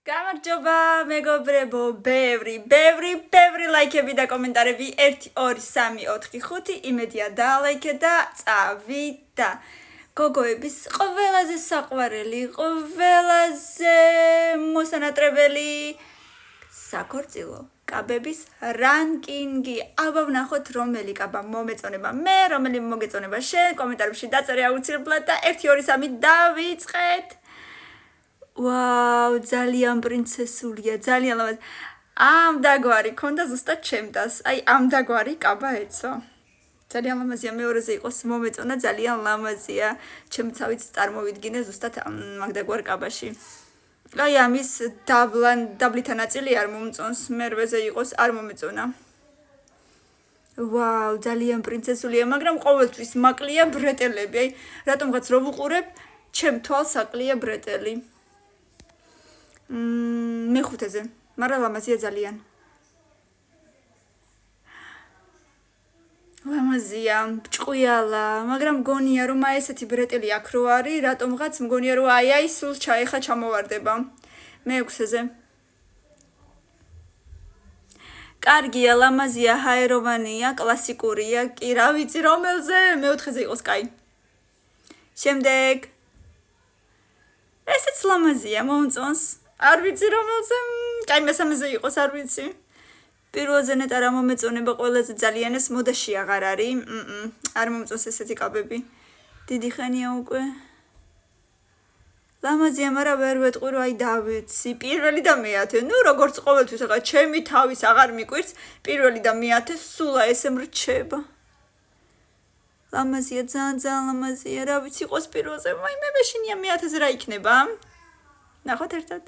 გამარჯობა მეგობრებო, ბევრი ლაიქები და კომენტარები 1 2 3 4 5 იმედია დაალაიქე და წავიდა. გოგოების ყველაზე საყვარელი, ყველაზე მოსანატრებელი საქორწილო კაბების რანკინგი. აბა ვნახოთ რომელი კაბა მომეწონება მე, რომელი მოგეწონება შენ, კომენტარებში დაწერე აუცილებლად და 1 2 3 დავიწყეთ. ვაუ, ძალიან პრინცესულია, ძალიან ლამაზი. ამ დაგვარი ქონდა ზუსტად ჩემდას. აი, ამ დაგვარი კაბა ეცო. ძალიან ლამაზია, მეორეზე იყოს მომეწონა, ძალიან ლამაზია. ჩემცავით წარმოვიდგინე ზუსტად ამ დაგვარ კაბაში. აი, ამის დაბლითა ნაწილი არ მომწონს, მერვეზე იყოს არ მომეწონა. ვაუ, ძალიან პრინცესულია, მაგრამ ყოველთვის მაკლია ბრეტელები. აი, რატომღაც რო ვუყურებ, ჩემ თვალს აკლია ბრეტელი. მეხუთეზე, მაგრამ ლამაზია ძალიან. ლამაზია, ჭყვიალა, მაგრამ მგონია რომ აი ესეთი ბრეტელი აქ რო არის, რატომღაც მგონია რომ აი სულ ჩაეხა ჩამოვარდება. მეექვსეზე. კარგია, ლამაზია, ჰაეროვანია, კლასიკურია, კი რა ვიცი რომელზე, მეოთხეზე იყოს კაი. შემდეგ. ესეც ლამაზია, მომწონს. არ ვიცი რომელზე, კაი მესამეზე იყოს, არ ვიცი. პირველზე ნეტა რა მომეწონება ყველაზე ძალიან ეს მოდაში აღარ არის. არ მომწონს ესეთი კაბები. დიდი ხანია უკვე. ლამაზია, მაგრამ ვერ ვეტყვი რომ აი დავეცი. პირველი და მეათე. ნუ როგორც ყოველთვის ახლა ჩემი თავის აღარ მიკვირს, პირველი და მეათე სულა ესე მრჩება. ლამაზია, ძალიან ლამაზია. რა ვიცი იყოს პირველზე, აი მე მეშინია მეათეზე რა იქნება? ნახოთ ერთად.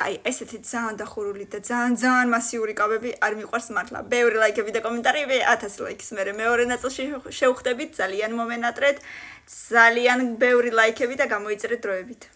აი, ესეთი ძალიან დახურული და ძალიან მასიური კაბები არ მიყვარს მართლა. ბევრი ლაიქები და კომენტარები, 1000 ლაიქს მერე მეორე ნაწილში შევხვდებით, ძალიან მომენატრეთ, ძალიან ბევრი ლაიქები და გამოიწერეთ დროებით.